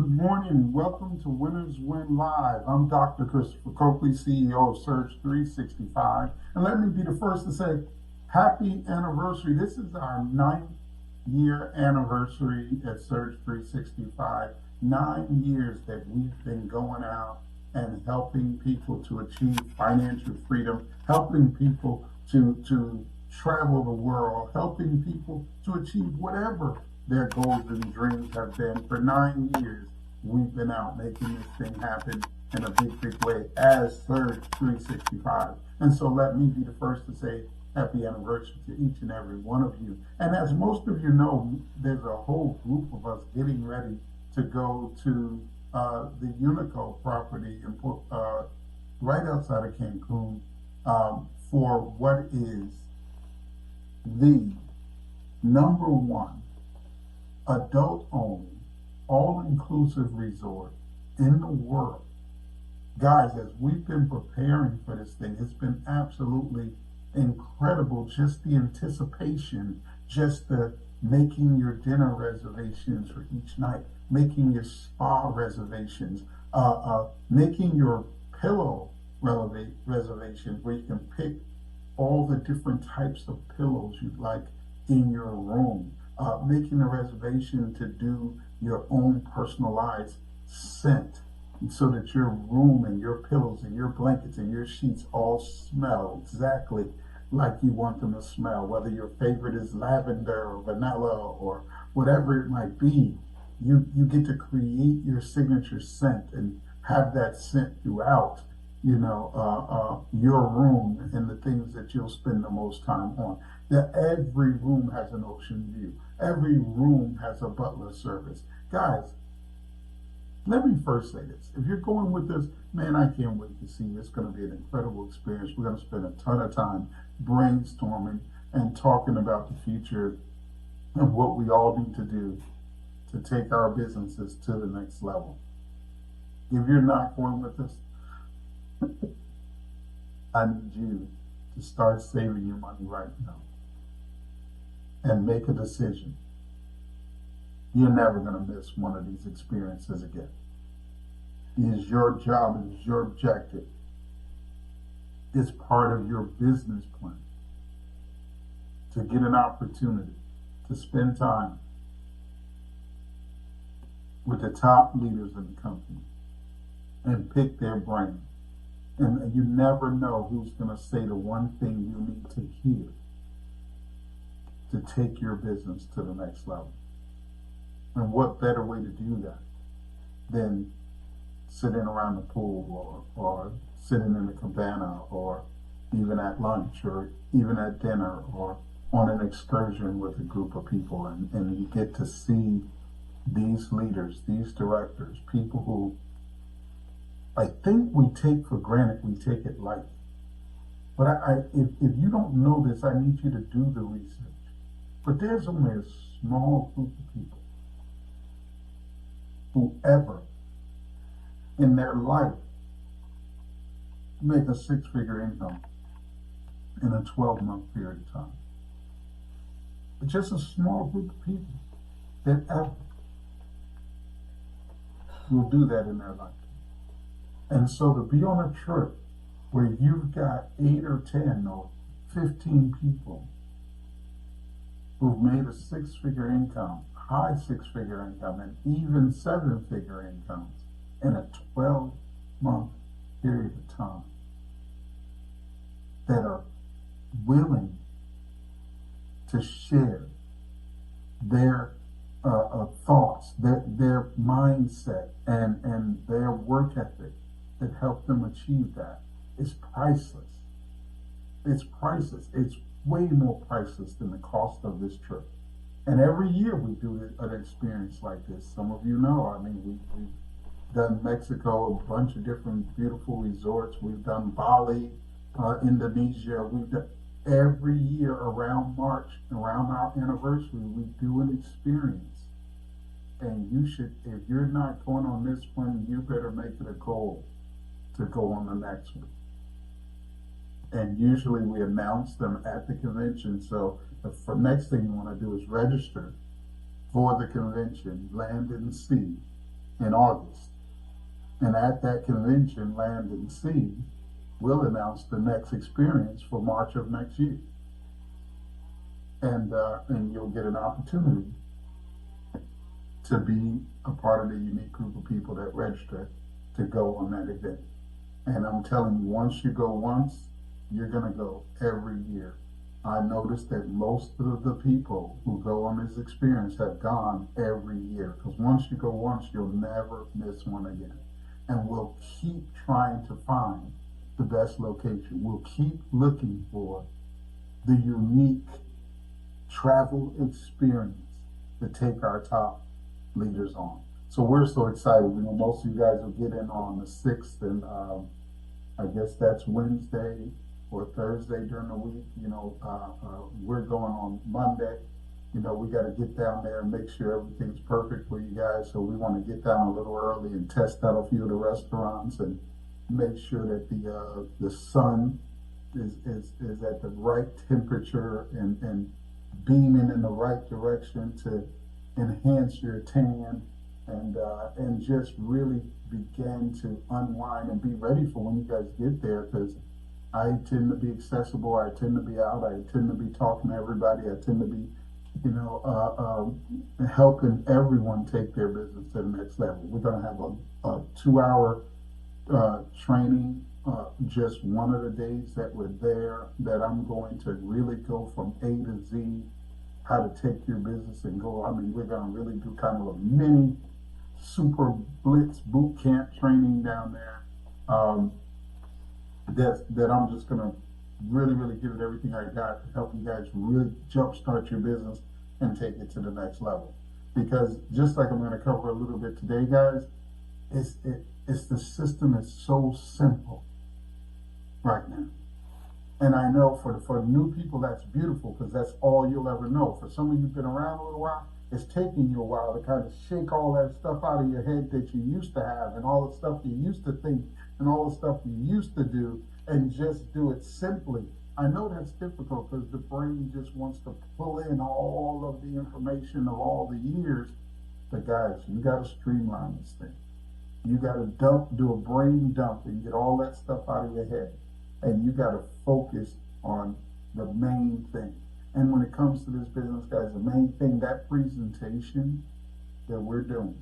Good morning. Welcome to Winners Win Live. I'm Dr. Christopher Coakley, CEO of Surge 365. And let me be the first to say happy anniversary. This is our 9th-year anniversary at Surge 365. 9 years that we've been going out and helping people to achieve financial freedom, helping people to travel the world, helping people to achieve whatever their goals and dreams have been. For 9 years, we've been out making this thing happen in a big way as Surge 365. And so let me be the first to say happy anniversary to each and every one of you. And as most of you know, there's a whole group of us getting ready to go to the Unico property in, right outside of Cancun for what is the #1 adult-owned, all-inclusive resort in the world. Guys, as we've been preparing for this thing, it's been absolutely incredible. Just the anticipation, just the making your dinner reservations for each night, making your spa reservations, making your pillow reservations where you can pick all the different types of pillows you'd like in your room. Making a reservation to do your own personalized scent so that your room and your pillows and your blankets and your sheets all smell exactly like you want them to smell, whether your favorite is lavender or vanilla or whatever it might be. You get to create your signature scent and have that scent throughout your room and the things that you'll spend the most time on. That every room has an ocean view. Every room has a butler service. Guys, let me first say this. If you're going with this, man, I can't wait to see you. It's going to be an incredible experience. We're going to spend a ton of time brainstorming and talking about the future and what we all need to do to take our businesses to the next level. If you're not going with us, I need you to start saving your money right now and make a decision. You're never going to miss one of these experiences again. It is your job, it is your objective. It's part of your business plan to get an opportunity to spend time with the top leaders in the company and pick their brain. And you never know who's going to say the one thing you need to hear to take your business to the next level. And what better way to do that than sitting around the pool or sitting in the cabana or even at lunch or even at dinner or on an excursion with a group of people, and you get to see these leaders, these directors, people who I think we take for granted, we take it lightly. But if you don't know this, I need you to do the research. But there's only a small group of people who ever in their life make a 6-figure income in a 12-month period of time. But just a small group of people that ever will do that in their life. And so to be on a trip where you've got 8 or 10 or 15 people who've made a 6-figure income, high 6-figure income, and even 7-figure incomes in a 12-month period of time, that are willing to share their thoughts, their mindset, and their work ethic that help them achieve that, is priceless. It's priceless. It's way more priceless than the cost of this trip. And every year we do an experience like this. Some of you know, I mean, we've done Mexico, a bunch of different beautiful resorts. We've done Bali, Indonesia. We've done every year around March, around our anniversary, we do an experience. And you should, if you're not going on this one, you better make it a goal to go on the next one. And usually we announce them at the convention. So the next thing you want to do is register for the convention, land and sea, in August. And at that convention, Land and Sea will announce the next experience for March of next year. And you'll get an opportunity to be a part of the unique group of people that register to go on that event. And I'm telling you, once you go once, you're going to go every year. I noticed that most of the people who go on this experience have gone every year, because once you go once, you'll never miss one again. And we'll keep trying to find the best location. We'll keep looking for the unique travel experience to take our top leaders on. So we're so excited. You know, most of you guys will get in on the 6th, and I guess that's Wednesday or Thursday during the week. You know, we're going on Monday. You know, we got to get down there and make sure everything's perfect for you guys. So we want to get down a little early and test out a few of the restaurants and make sure that the sun is at the right temperature and beaming in the right direction to enhance your tan and just really begin to unwind and be ready for when you guys get there, because I tend to be accessible, I tend to be out, I tend to be talking to everybody, I tend to be, you know, helping everyone take their business to the next level. We're going to have a 2-hour training just one of the days that we're there, that I'm going to really go from A to Z, how to take your business and go. I mean, we're going to really do kind of a mini super blitz boot camp training down there. That I'm just going to really give it everything I got to help you guys really jumpstart your business and take it to the next level. Because just like I'm going to cover a little bit today, guys, it's the system is so simple right now. And I know for new people, that's beautiful, because that's all you'll ever know. For some of you who've been around a little while, it's taking you a while to kind of shake all that stuff out of your head that you used to have, and all the stuff you used to think, and all the stuff you used to do, and just do it simply. I know that's difficult because the brain just wants to pull in all of the information of all the years. But guys, you got to streamline this thing. You got to do a brain dump and get all that stuff out of your head. And you got to focus on the main thing. And when it comes to this business, guys, the main thing, that presentation that we're doing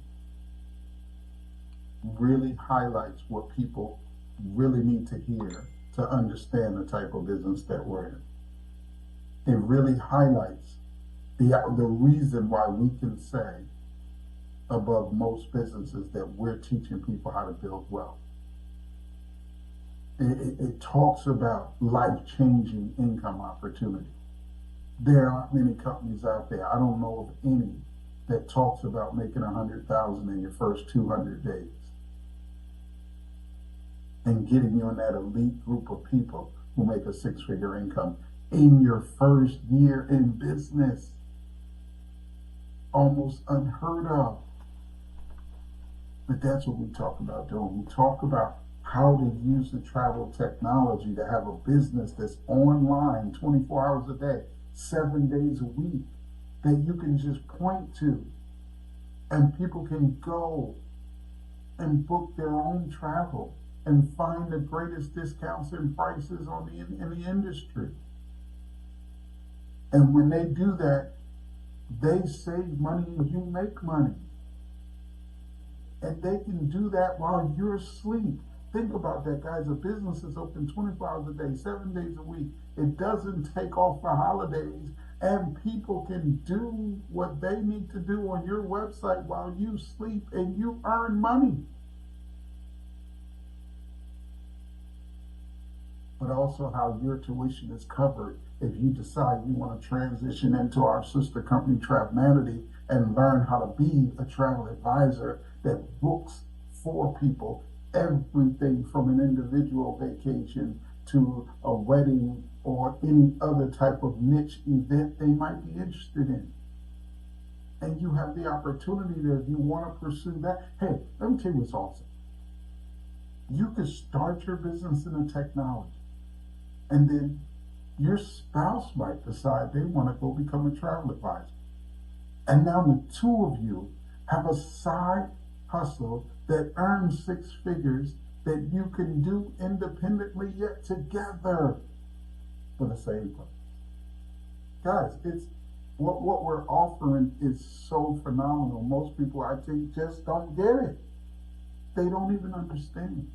really highlights what people really need to hear to understand the type of business that we're in. It really highlights the reason why we can say above most businesses that we're teaching people how to build wealth. It talks about life-changing income opportunity. There aren't many companies out there, I don't know of any, that talks about making $100,000 in your first 200 days and getting you in that elite group of people who make a 6-figure income in your first year in business. Almost unheard of. But that's what we talk about doing. We talk about how to use the travel technology to have a business that's online 24 hours a day, 7 days a week, that you can just point to, and people can go and book their own travel and find the greatest discounts and prices in the industry. And when they do that, they save money and you make money. And they can do that while you're asleep. Think about that, guys. A business is open 24 hours a day, 7 days a week. It doesn't take off for holidays, and people can do what they need to do on your website while you sleep, and you earn money. But also how your tuition is covered if you decide you want to transition into our sister company, Travelmanity, and learn how to be a travel advisor that books for people everything from an individual vacation to a wedding or any other type of niche event they might be interested in. And you have the opportunity to, if you want to pursue that. Hey, let me tell you what's awesome. You could start your business in the technology, and then your spouse might decide they want to go become a travel advisor. And now the two of you have a side hustle that earns six figures that you can do independently yet together for the same price. Guys, it's what we're offering is so phenomenal. Most people, I think, just don't get it. They don't even understand.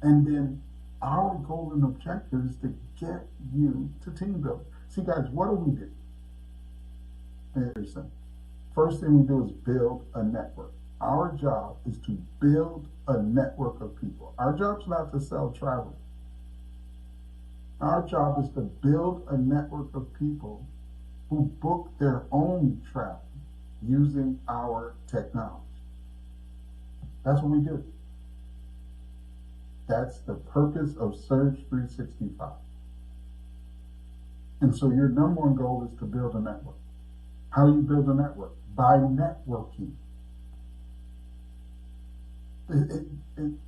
And then our goal and objective is to get you to team building. See, guys, what do? Very simple. First thing we do is build a network. Our job is to build a network of people. Our job's not to sell travel. Our job is to build a network of people who book their own travel using our technology. That's what we do. That's the purpose of Surge 365. And so your number one goal is to build a network. How do you build a network? By networking.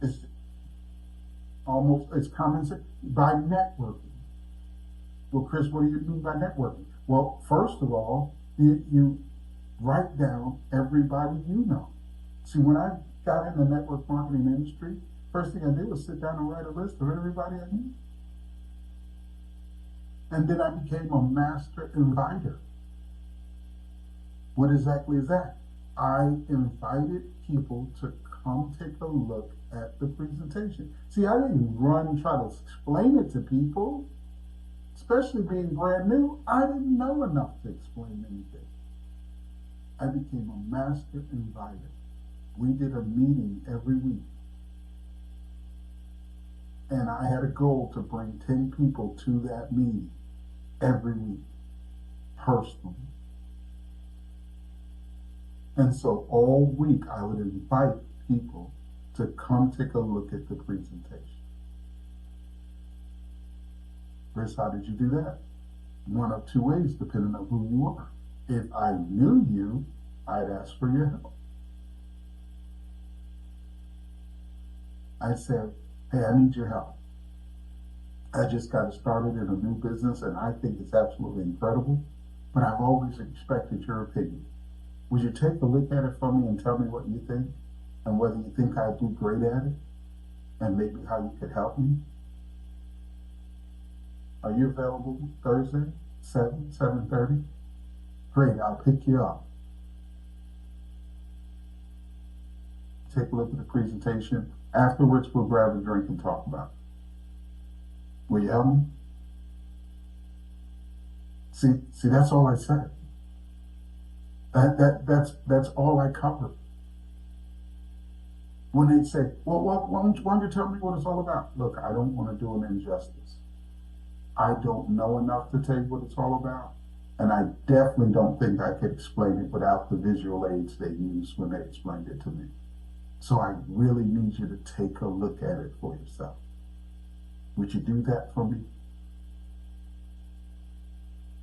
It's almost, it's common sense. By networking. Well, Chris, what do you mean by networking? Well, first of all, you write down everybody you know. See, when I got in the network marketing industry, first thing I did was sit down and write a list of everybody I knew. And then I became a master inviter. What exactly is that? I invited people to come take a look at the presentation. See, I didn't run and try to explain it to people, especially being brand new. I didn't know enough to explain anything. I became a master inviter. We did a meeting every week. And I had a goal to bring 10 people to that meeting every week, personally. And so all week I would invite people to come take a look at the presentation. Chris, how did you do that? One of two ways, depending on who you are. If I knew you, I'd ask for your help. I said, hey, I need your help. I just got started in a new business and I think it's absolutely incredible, but I've always expected your opinion. Would you take a look at it for me and tell me what you think and whether you think I'd do great at it and maybe how you could help me? Are you available Thursday, 7:30? Great, I'll pick you up. Take a look at the presentation. Afterwards, we'll grab a drink and talk about it. Will you help me? See, that's all I said. That's all I covered. When they say, well, why don't you tell me what it's all about? Look, I don't want to do an injustice. I don't know enough to tell you what it's all about. And I definitely don't think I could explain it without the visual aids they used when they explained it to me. So I really need you to take a look at it for yourself. Would you do that for me?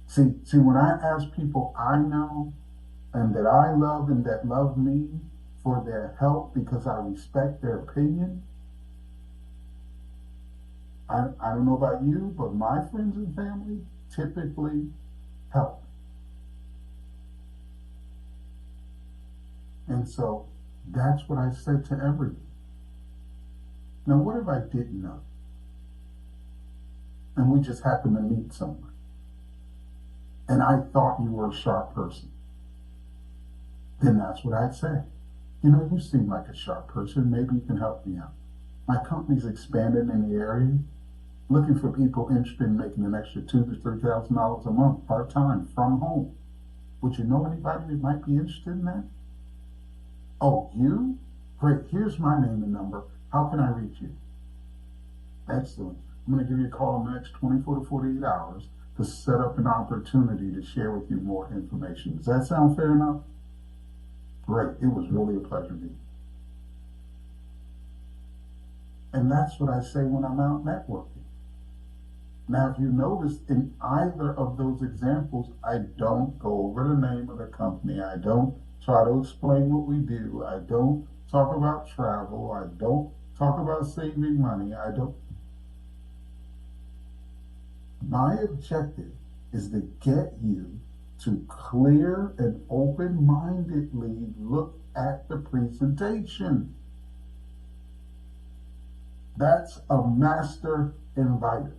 See, when I ask people I know and that I love and that love me for their help because I respect their opinion, I don't know about you, but my friends and family typically help. And so that's what I said to everyone. Now, what if I didn't know? And we just happened to meet someone. And I thought you were a sharp person. Then that's what I'd say. You know, you seem like a sharp person. Maybe you can help me out. My company's expanding in the area, looking for people interested in making an extra $2,000 to $3,000 a month part-time from home. Would you know anybody that might be interested in that? Oh, you? Great. Here's my name and number. How can I reach you? Excellent. I'm going to give you a call in the next 24 to 48 hours to set up an opportunity to share with you more information. Does that sound fair enough? Great. It was really a pleasure meeting. And that's what I say when I'm out networking. Now, if you notice, in either of those examples, I don't go over the name of the company. I don't try to explain what we do. I don't talk about travel. I don't talk about saving money. My objective is to get you to clear and open-mindedly look at the presentation. That's a master inviter.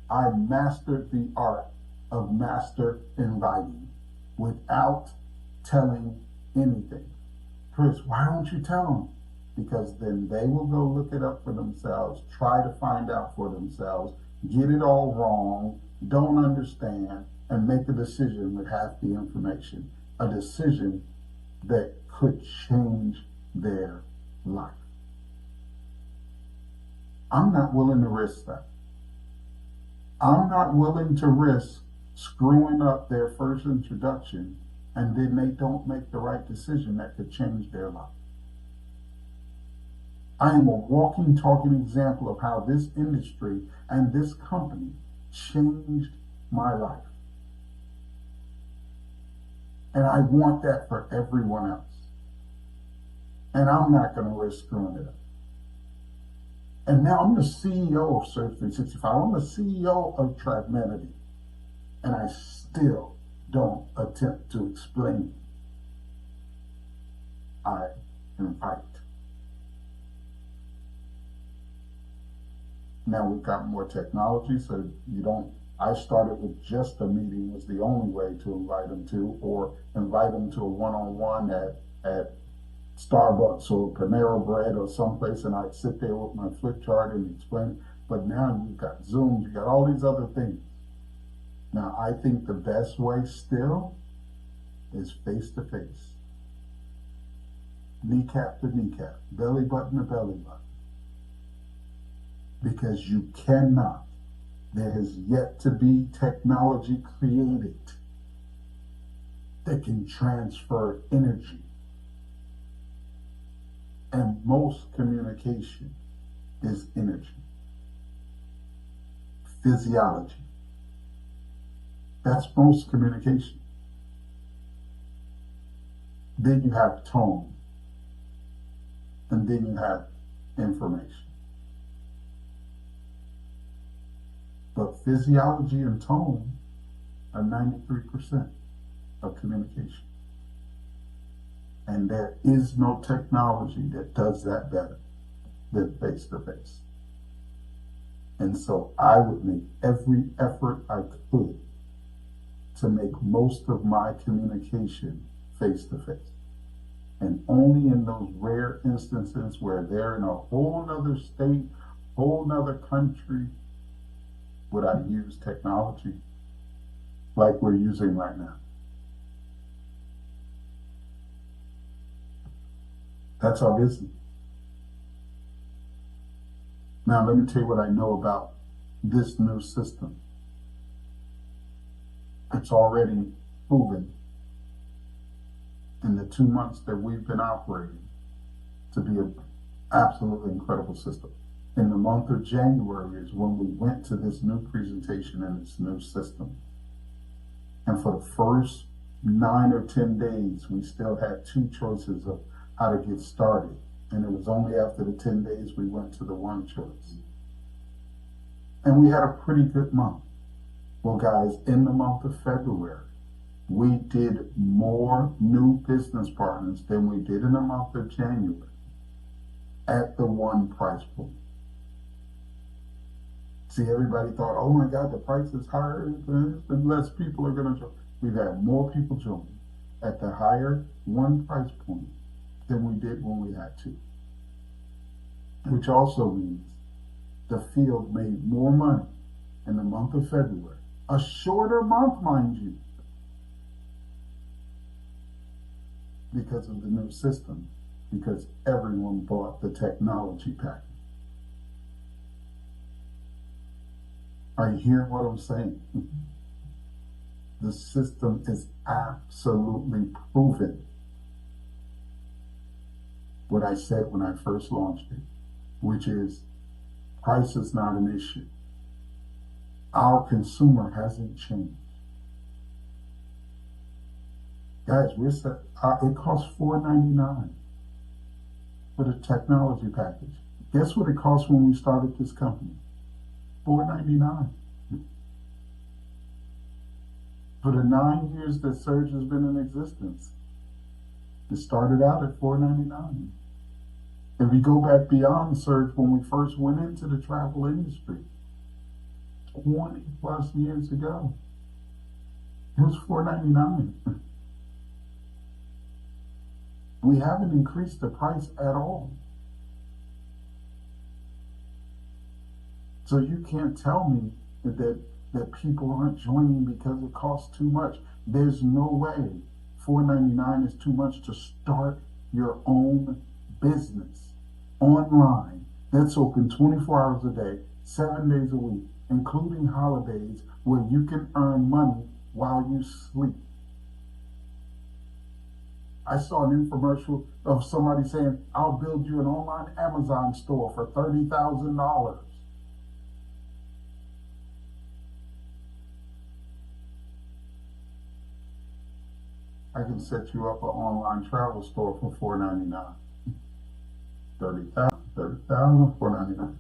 I mastered the art of master inviting without telling anything. Chris, why don't you tell them? Because then they will go look it up for themselves, try to find out for themselves, get it all wrong, don't understand, and make a decision with half the information. A decision that could change their life. I'm not willing to risk that. I'm not willing to risk screwing up their first introduction and then they don't make the right decision that could change their life. I am a walking, talking example of how this industry and this company changed my life. And I want that for everyone else. And I'm not going to risk screwing it up. And now I'm the CEO of Search 365. I'm the CEO of Trackmanity. And I still don't attempt to explain. I invite. Now we've got more technology, so you don't, I started with just a meeting was the only way to invite them to, or invite them to a one-on-one at Starbucks or Panera Bread or someplace, and I'd sit there with my flip chart and explain. But now you've got Zoom, you got all these other things. Now I think the best way still is face-to-face. Kneecap to kneecap, belly button to belly button. Because you cannot, there has yet to be technology created that can transfer energy. And most communication is energy. Physiology. That's most communication. Then you have tone. And then you have information. But physiology and tone are 93% of communication. And there is no technology that does that better than face-to-face. And so I would make every effort I could to make most of my communication face-to-face. And only in those rare instances where they're in a whole nother state, whole nother country, would I use technology like we're using right now. That's our business. Now let me tell you what I know about this new system. It's already proven in the 2 months that we've been operating to be an absolutely incredible system. In the month of January is when we went to this new presentation and this new system. And for the first 9 or 10 days, we still had 2 choices of how to get started. And it was only after the 10 days we went to the 1 choice. And we had a pretty good month. Well, guys, in the month of February, we did more new business partners than we did in the month of January at the 1 price point. See, everybody thought, oh my God, the price is higher and less people are going to join. We've had more people join at the higher 1 price point than we did when we had 2. Which also means the field made more money in the month of February. A shorter month, mind you, because of the new system, because everyone bought the technology package. Are you hearing what I'm saying? The system is absolutely proven. What I said when I first launched it, which is price is not an issue. Our consumer hasn't changed. Guys, it costs $4.99 for the technology package. Guess what it cost when we started this company? $4.99. For the 9 years that Surge has been in existence, it started out at $4.99. If we go back beyond Surge, when we first went into the travel industry, 20 plus years ago, it was $4.99. We haven't increased the price at all. So you can't tell me that people aren't joining because it costs too much. There's no way $4.99 is too much to start your own business online that's open 24 hours a day, 7 days a week, including holidays, where you can earn money while you sleep. I saw an infomercial of somebody saying, I'll build you an online Amazon store for $30,000. I can set you up an online travel store for $4.99. $30,000, $4.99.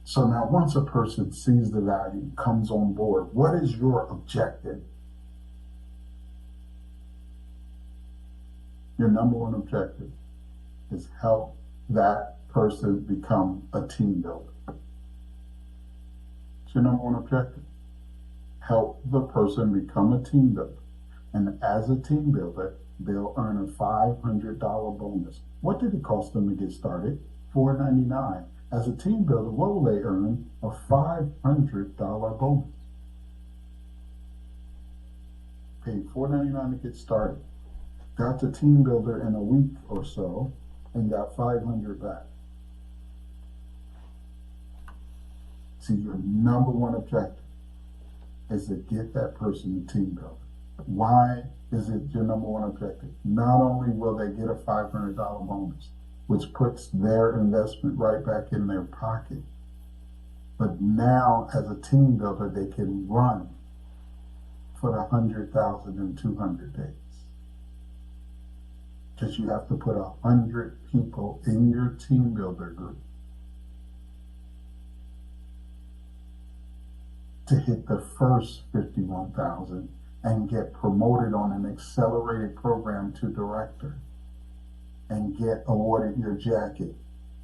So now once a person sees the value, comes on board, what is your objective? Your number one objective is help that person become a team builder. It's your number one objective. Help the person become a team builder. And as a team builder, they'll earn a $500 bonus. What did it cost them to get started? $4.99. As a team builder, what will they earn? A $500 bonus. Paid $4.99 to get started. Got the team builder in a week or so and got $500 back. See, your number one objective is to get that person to team builder. Why is it your number one objective? Not only will they get a $500 bonus, which puts their investment right back in their pocket, but now as a team builder, they can run for the 100,000 in 200 days. Because you have to put 100 people in your team builder group to hit the first 51,000 and get promoted on an accelerated program to director and get awarded your jacket,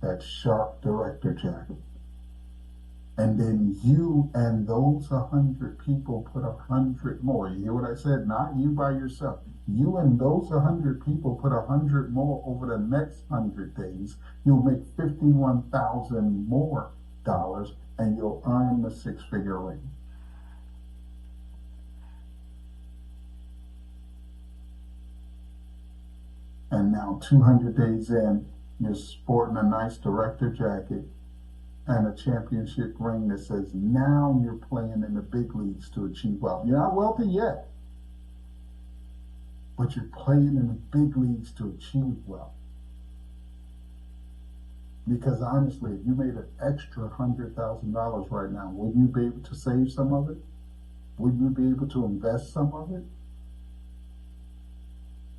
that sharp director jacket. And then you and those 100 people put 100 more. You hear what I said? Not you by yourself. You and those 100 people put 100 more over the next 100 days. You'll make $51,000 more dollars, and you'll earn the six-figure ring. And now 200 days in, you're sporting a nice director jacket and a championship ring that says, now you're playing in the big leagues to achieve wealth. You're not wealthy yet, but you're playing in the big leagues to achieve wealth. Because honestly, if you made an extra $100,000 right now, wouldn't you be able to save some of it? Wouldn't you be able to invest some of it?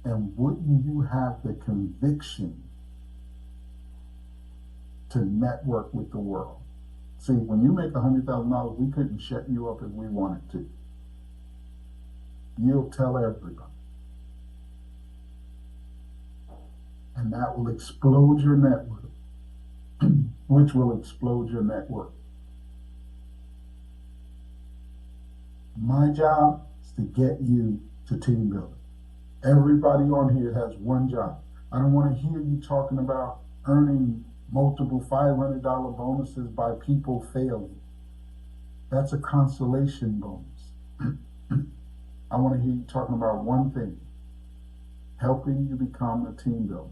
And wouldn't you have the conviction to network with the world? See, when you make $100,000, we couldn't shut you up if we wanted to. You'll tell everybody. And that will explode your network, which will explode your network. My job is to get you to team building. Everybody on here has one job. I don't want to hear you talking about earning multiple $500 bonuses by people failing. That's a consolation bonus. I want to hear you talking about one thing: helping you become a team builder.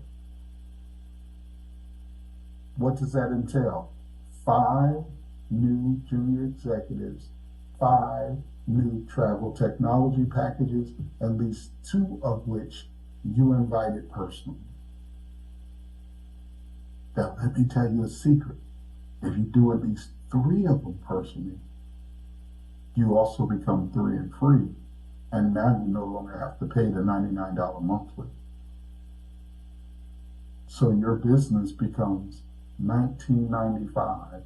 What does that entail? 5 new junior executives, 5 new travel technology packages, at least 2 of which you invited personally. Now, let me tell you a secret. If you do at least 3 of them personally, you also become 3 and free, and now you no longer have to pay the $99 monthly. So your business becomes $19.95,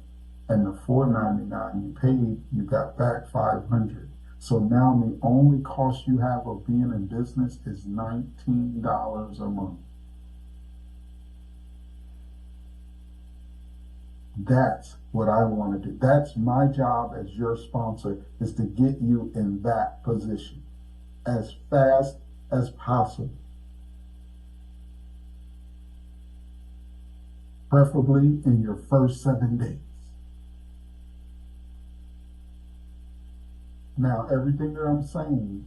and the $4.99 you paid, you got back $500. So now the only cost you have of being in business is $19 a month. That's what I want to do. That's my job as your sponsor, is to get you in that position as fast as possible. Preferably in your first 7 days. Now, everything that I'm saying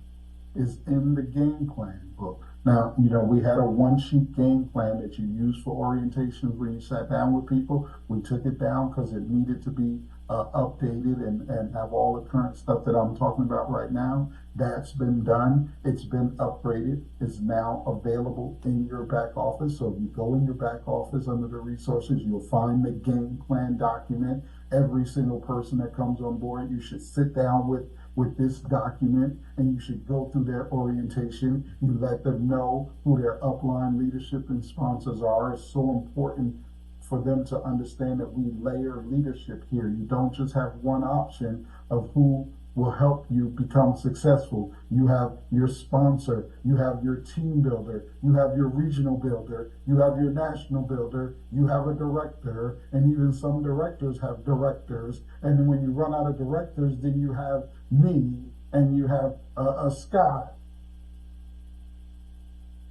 is in the game plan book. Now, we had a one-sheet game plan that you use for orientations when you sat down with people. We took it down because it needed to be updated and have all the current stuff that I'm talking about right now. That's been done. It's been upgraded. It's now available in your back office. So if you go in your back office under the resources, you'll find the game plan document. Every single person that comes on board, you should sit down with this document, and you should go through their orientation. You let them know who their upline leadership and sponsors are. It's so important for them to understand that we layer leadership here. You don't just have one option of who will help you become successful. You have your sponsor, you have your team builder, you have your regional builder, you have your national builder, you have a director, and even some directors have directors. And then when you run out of directors, then you have me, and you have a Scott.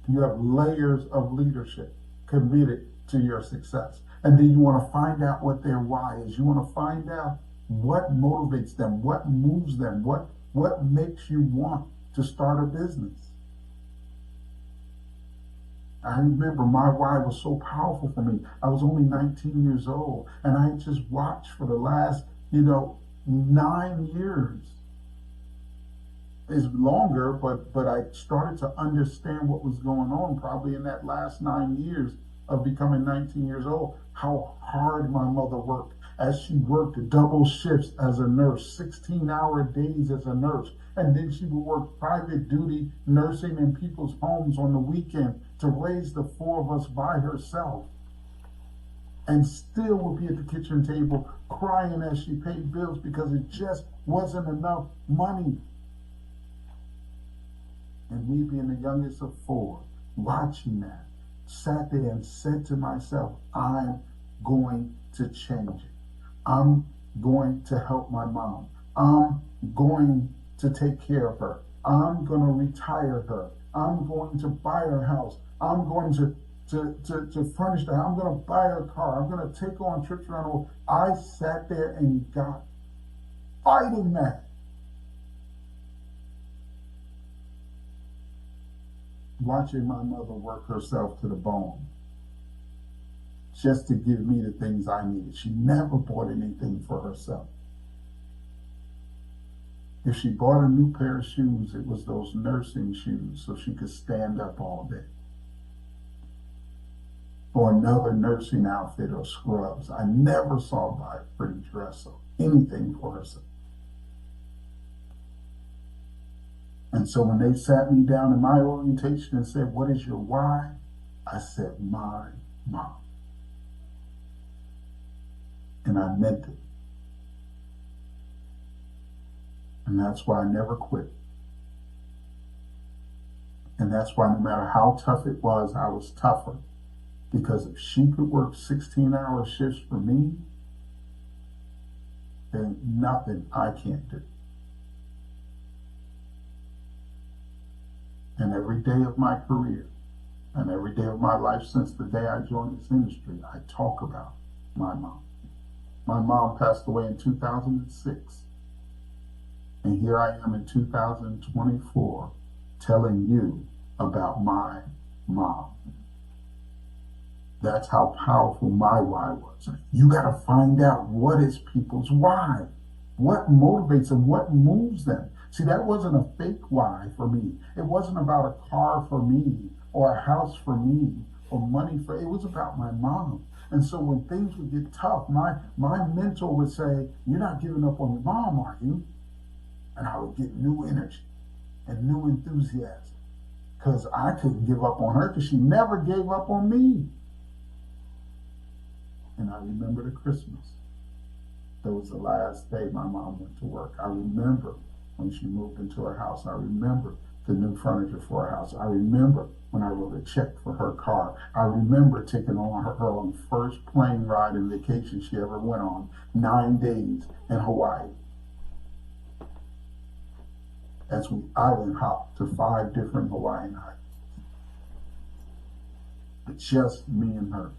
You have layers of leadership committed to your success. And then you want to find out what their why is. You want to find out what motivates them, what moves them, what makes you want to start a business. I remember my why was so powerful for me. I was only 19 years old, and I just watched for the last, 9 years. It's longer, but I started to understand what was going on probably in that last 9 years of becoming 19 years old, how hard my mother worked as she worked double shifts as a nurse, 16-hour days as a nurse. And then she would work private duty nursing in people's homes on the weekend to raise the 4 of us by herself. And still would be at the kitchen table crying as she paid bills because it just wasn't enough money. And me being the youngest of 4, watching that, sat there and said to myself, I'm going to change it. I'm going to help my mom. I'm going to take care of her. I'm going to retire her. I'm going to buy her house. I'm going to furnish her. I'm going to buy her car. I'm going to take her on trips around the world. I sat there and got fighting that. Watching my mother work herself to the bone just to give me the things I needed. She never bought anything for herself. If she bought a new pair of shoes, it was those nursing shoes so she could stand up all day. Or another nursing outfit or scrubs. I never saw her buy a pretty dress or anything for herself. And so when they sat me down in my orientation and said, what is your why? I said, my mom. And I meant it. And that's why I never quit. And that's why no matter how tough it was, I was tougher. Because if she could work 16-hour shifts for me, then nothing I can't do. And every day of my career, and every day of my life since the day I joined this industry, I talk about my mom. My mom passed away in 2006. And here I am in 2024 telling you about my mom. That's how powerful my why was. You got to find out what is people's why. What motivates them? What moves them? See, that wasn't a fake why for me. It wasn't about a car for me or a house for me or money for, it was about my mom. And so when things would get tough, my mentor would say, you're not giving up on your mom, are you? And I would get new energy and new enthusiasm because I couldn't give up on her because she never gave up on me. And I remember the Christmas It was the last day my mom went to work. I remember when she moved into her house. I remember the new furniture for her house. I remember when I wrote a check for her car. I remember taking on her on the first plane ride and vacation she ever went on, 9 days in Hawaii. As we island hopped to 5 different Hawaiian islands. But just me and her.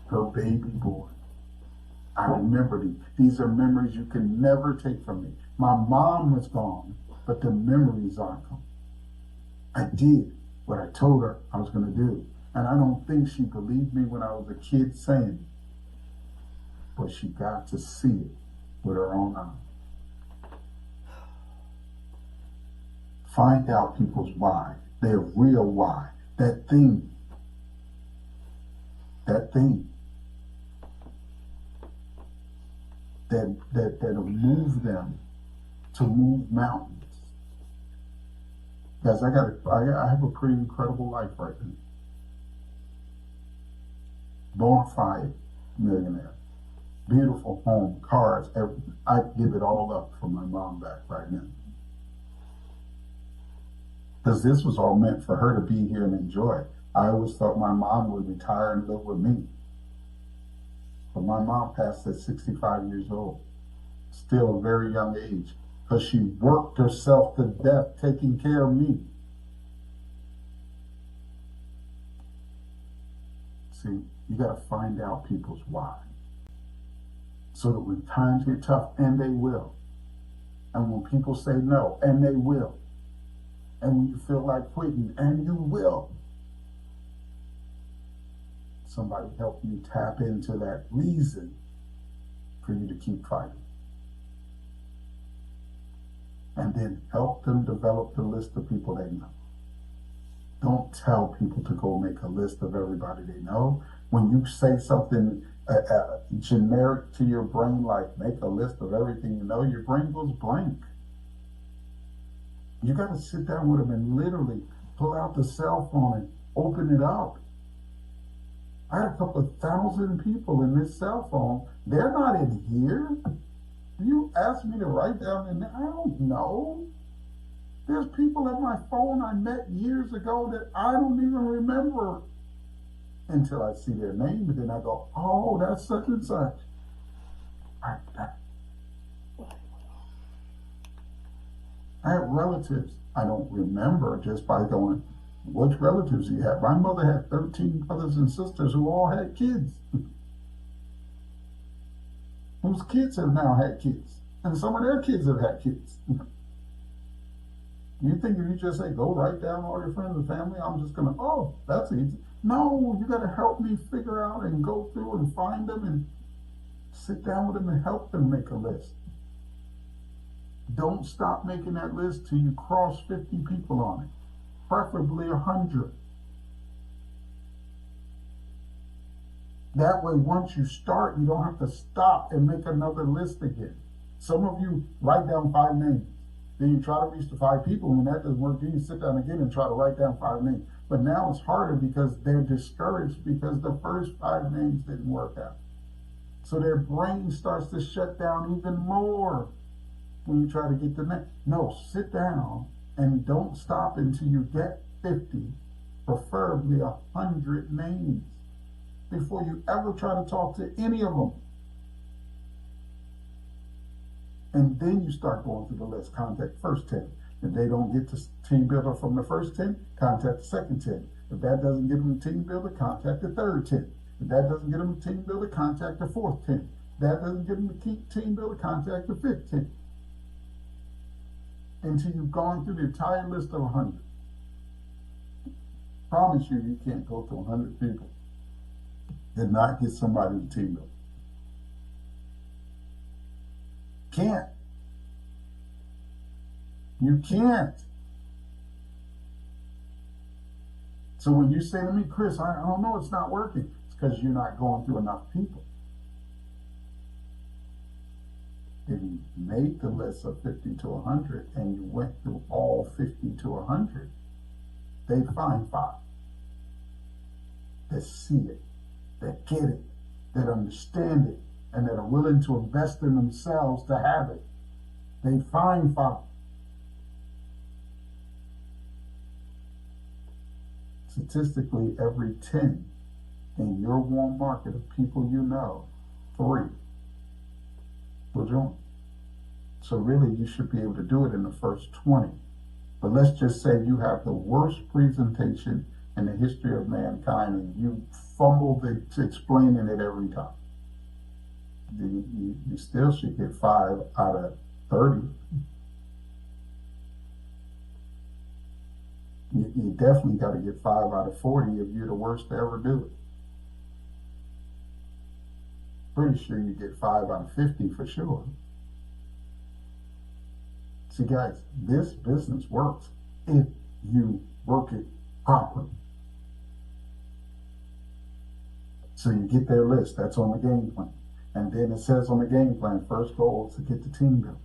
Her baby boy. I remember these. These are memories you can never take from me. My mom was gone, but the memories aren't gone. I did what I told her I was going to do. And I don't think she believed me when I was a kid saying it. But she got to see it with her own eyes. Find out people's why, their real why, that thing that'll move them to move mountains. Guys, I have a pretty incredible life right now. Bona fide millionaire. Beautiful home, cars, everything. I give it all up for my mom back right now. Because this was all meant for her to be here and enjoy. I always thought my mom would retire and live with me. But my mom passed at 65 years old. Still a very young age. Because she worked herself to death taking care of me. See, you got to find out people's why. So that when times get tough, and they will. And when people say no, and they will. And when you feel like quitting, and you will. Somebody help you tap into that reason for you to keep fighting. And then help them develop the list of people they know. Don't tell people to go make a list of everybody they know. When you say something generic to your brain, like make a list of everything you know, your brain goes blank. You got to sit down with them and literally pull out the cell phone and open it up. I had a couple of 1,000 people in this cell phone. They're not in here. You asked me to write down, and I don't know. There's people at my phone I met years ago that I don't even remember until I see their name, and then I go, oh, that's such and such. I have relatives I don't remember just by going, which relatives do you have? My mother had 13 brothers and sisters who all had kids. Whose kids have now had kids. And some of their kids have had kids. You think if you just say, go write down all your friends and family, I'm just going to, oh, that's easy. No, you got to help me figure out and go through and find them and sit down with them and help them make a list. Don't stop making that list till you cross 50 people on it. Preferably 100. That way, once you start, you don't have to stop and make another list again. Some of you write down 5 names. Then you try to reach the 5 people. When that doesn't work, then you sit down again and try to write down 5 names. But now it's harder because they're discouraged because the first 5 names didn't work out. So their brain starts to shut down even more when you try to get the name. No, sit down and don't stop until you get 50, preferably 100 names, before you ever try to talk to any of them. And then you start going through the list. Contact the first 10. If they don't get the team builder from the first 10, contact the second 10. If that doesn't get them the team builder, contact the third 10. If that doesn't get them the team builder, contact the fourth 10. If that doesn't get them the team builder, contact the fifth 10. Until you've gone through the entire list of 100. Promise you, you can't go to 100 people and not get somebody to team builder. Can't. You can't. So when you say to me, Chris, I don't know, it's not working. It's because you're not going through enough people. If you made the list of 50 to 100 and you went through all 50 to 100, they'd find 5 that see it, that get it, that understand it and that are willing to invest in themselves to have it. They find 5. Statistically, every 10 in your warm market of people you know, 3 will join. So really, you should be able to do it in the first 20. But let's just say you have the worst presentation in the history of mankind and you fumbled explaining it every time. You still should get 5 out of 30. You definitely got to get 5 out of 40 if you're the worst to ever do it. Pretty sure you get 5 out of 50 for sure. See guys, this business works if you work it properly. So you get their list, that's on the game plan. And then it says on the game plan, first goal is to get the team built.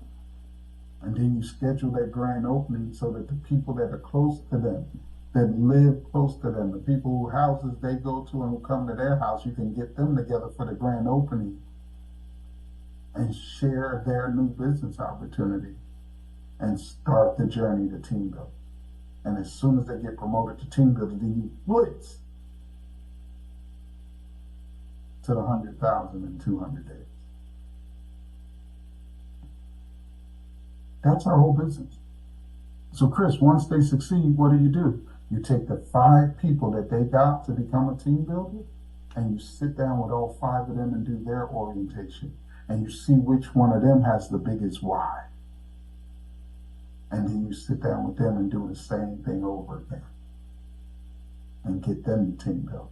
And then you schedule that grand opening so that the people that are close to them, that live close to them, the people whose houses they go to and who come to their house, you can get them together for the grand opening and share their new business opportunity and start the journey to team building. And as soon as they get promoted to team builder, then you blitz to the 100,000 in 200 days. That's our whole business. So Chris, once they succeed, what do? You take the 5 people that they got to become a team builder and you sit down with all 5 of them and do their orientation. And you see which one of them has the biggest why. And then you sit down with them and do the same thing over again. And get them to team build.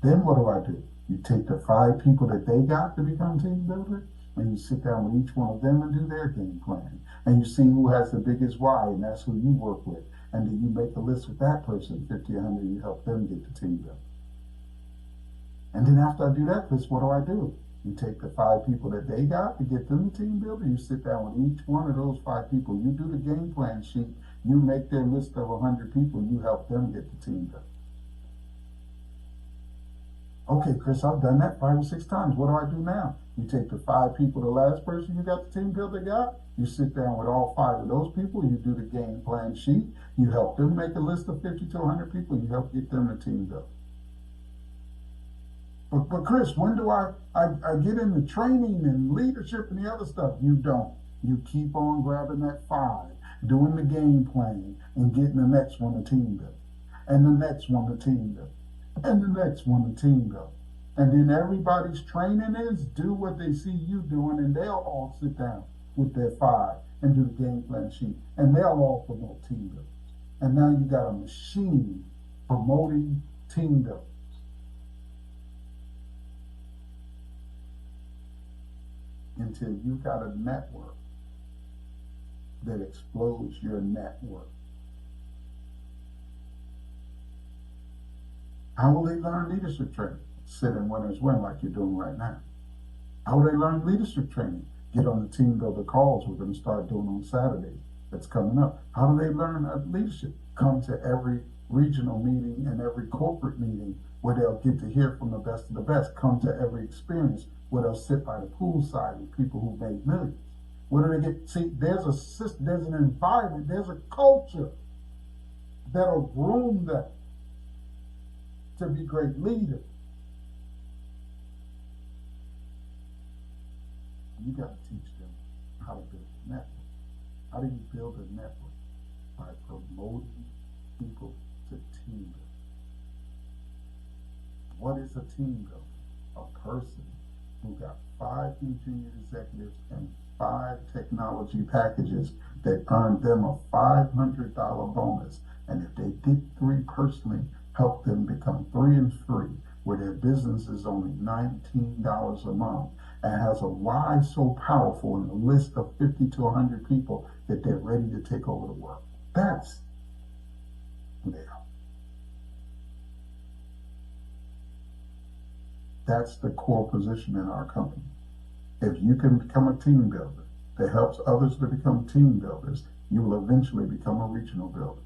Then what do? You take the 5 people that they got to become team builders and you sit down with each one of them and do their game plan. And you see who has the biggest why, and that's who you work with. And then you make a list with that person, 50, 100, you help them get the team built. And then after I do that list, what do? You take the 5 people that they got to get them the team builder, you sit down with each one of those 5 people, you do the game plan sheet, you make their list of 100 people, you help them get the team built. Okay, Chris, I've done that 5 or 6 times. What do I do now? You take the 5 people, the last person you got the team builder got, you sit down with all 5 of those people, you do the game plan sheet, you help them make a list of 50 to 100 people, you help get them the team built. But Chris, when do I get into training and leadership and the other stuff? You don't. You keep on grabbing that 5, doing the game plan, and getting the next one the team built, and the next one the team built, and the next one the team built. And then everybody's training is do what they see you doing, and they'll all sit down with their 5 and do the game plan sheet, and they'll all promote team builders. And now you got a machine promoting team builders. Until you got a network that explodes your network. How will they learn leadership training? Sit in winners win like you're doing right now. How will they learn leadership training? Get on the team builder calls we're going to start doing on Saturday. That's coming up. How do they learn leadership? Come to every regional meeting and every corporate meeting where they'll get to hear from the best of the best. Come to every experience where they'll sit by the poolside with people who've made millions. Where do they get? See, there's a system, there's an environment, there's a culture that'll groom them to be great leaders. You got to teach them how to build a network. How do you build a network? By promoting people to team building. What is a team builder? A person who got 5 new junior executives and 5 technology packages that earned them a $500 bonus. And if they did 3 personally, help them become 3 and 3, where their business is only $19 a month and has a why so powerful in a list of 50 to 100 people that they're ready to take over the world. That's who they are. That's the core position in our company. If you can become a team builder that helps others to become team builders, you will eventually become a regional builder.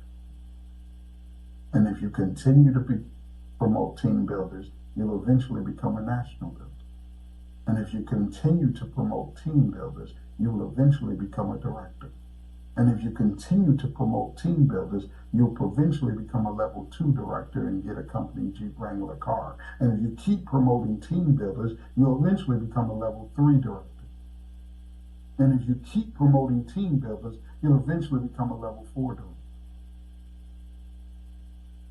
And if you continue to promote team builders, you'll eventually become a national builder. And if you continue to promote team builders, you will eventually become a director. And if you continue to promote team builders, you'll eventually become a level 2 director and get a company Jeep Wrangler car. And if you keep promoting team builders, you'll eventually become a level 3 director. And if you keep promoting team builders, you'll eventually become a level 4 director.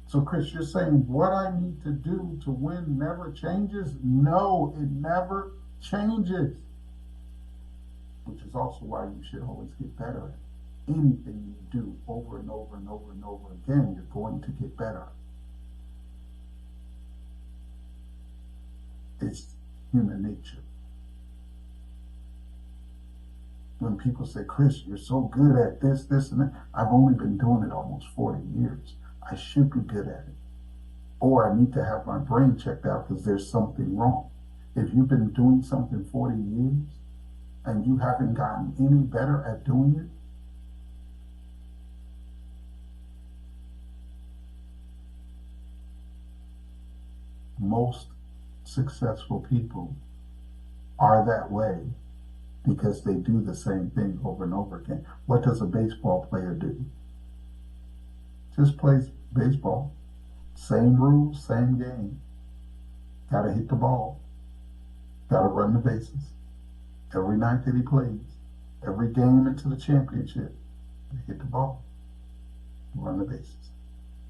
So Chris, you're saying what I need to do to win never changes? No, it never changes. Which is also why you should always get better at it. Anything you do over and over and over and over again, you're going to get better. It's human nature. When people say, Chris, you're so good at this, this, and that, I've only been doing it almost 40 years. I should be good at it. Or I need to have my brain checked out because there's something wrong. If you've been doing something 40 years and you haven't gotten any better at doing it, most successful people are that way because they do the same thing over and over again. What does a baseball player do? Just plays baseball. Same rules, same game. Gotta hit the ball. Gotta run the bases. Every night that he plays, every game into the championship, they hit the ball. Run the bases.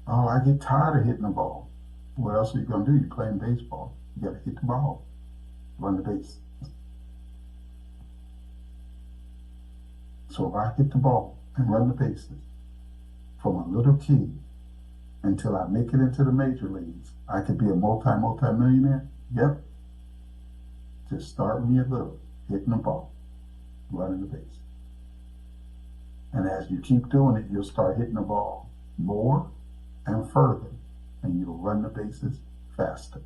Oh, I get tired of hitting the ball. What else are you going to do? You're playing baseball. You got to hit the ball, run the base. So if I hit the ball and run the bases from a little kid until I make it into the major leagues, I could be a multi-millionaire? Yep. Just start me a little, hitting the ball, running the base. And as you keep doing it, you'll start hitting the ball more and further, and you'll run the bases faster.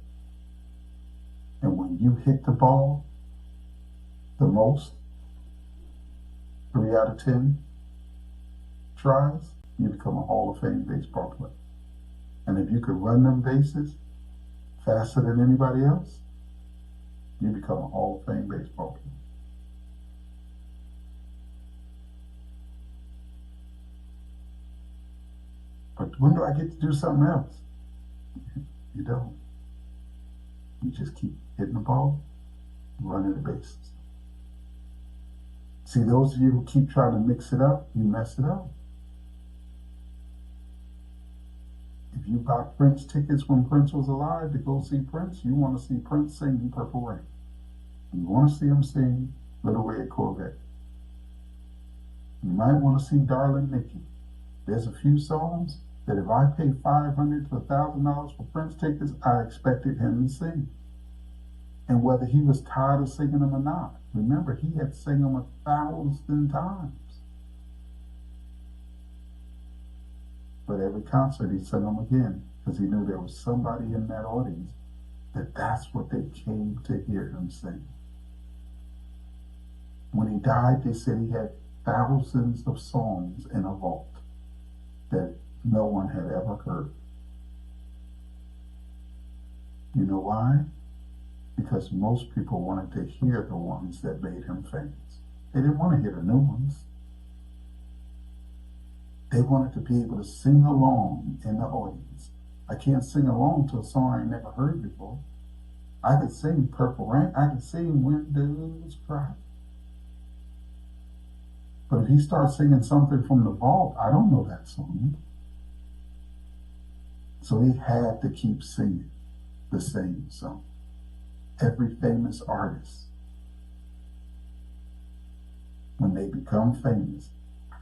And when you hit the ball the most, 3 out of 10 tries, you become a Hall of Fame baseball player. And if you could run them bases faster than anybody else, you become a Hall of Fame baseball player. But when do I get to do something else? You don't. You just keep hitting the ball, running the bases. See, those of you who keep trying to mix it up, you mess it up. If you bought Prince tickets when Prince was alive to go see Prince, you want to see Prince sing Purple Rain. You want to see him sing Little Red Corvette. You might want to see Darling Nikki. There's a few songs that if I pay $500 to $1,000 for Prince tickets, I expected him to sing. And whether he was tired of singing them or not, remember, he had sang them 1,000 times. But every concert he sang them again because he knew there was somebody in that audience that's what they came to hear him sing. When he died, they said he had thousands of songs in a vault that no one had ever heard. You know why? Because most people wanted to hear the ones that made him famous. They didn't want to hear the new ones. They wanted to be able to sing along in the audience. I can't sing along to a song I ain't never heard before. I could sing Purple Rain. I could sing When Doves Cry. But if he starts singing something from the vault, I don't know that song. So he had to keep singing the same song. Every famous artist, when they become famous,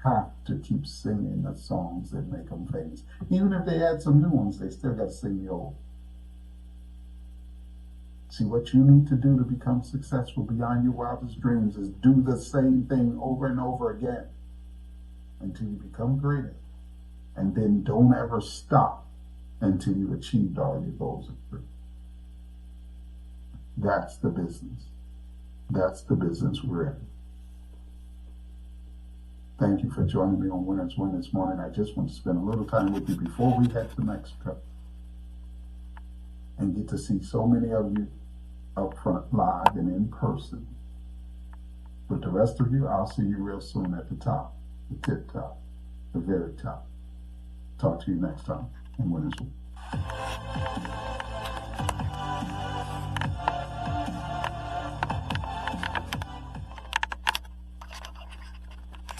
have to keep singing the songs that make them famous. Even if they add some new ones, they still got to sing the old. See, what you need to do to become successful beyond your wildest dreams is do the same thing over and over again until you become greater. And then don't ever stop until you've achieved all your goals and dreams. That's the business. That's the business we're in. Thank you for joining me on Winners Win this morning. I just want to spend a little time with you before we head to Mexico. and get to see so many of you up front, live and in person. But the rest of you, I'll see you real soon at the top, the tip top, the very top. Talk to you next time in Winners Week.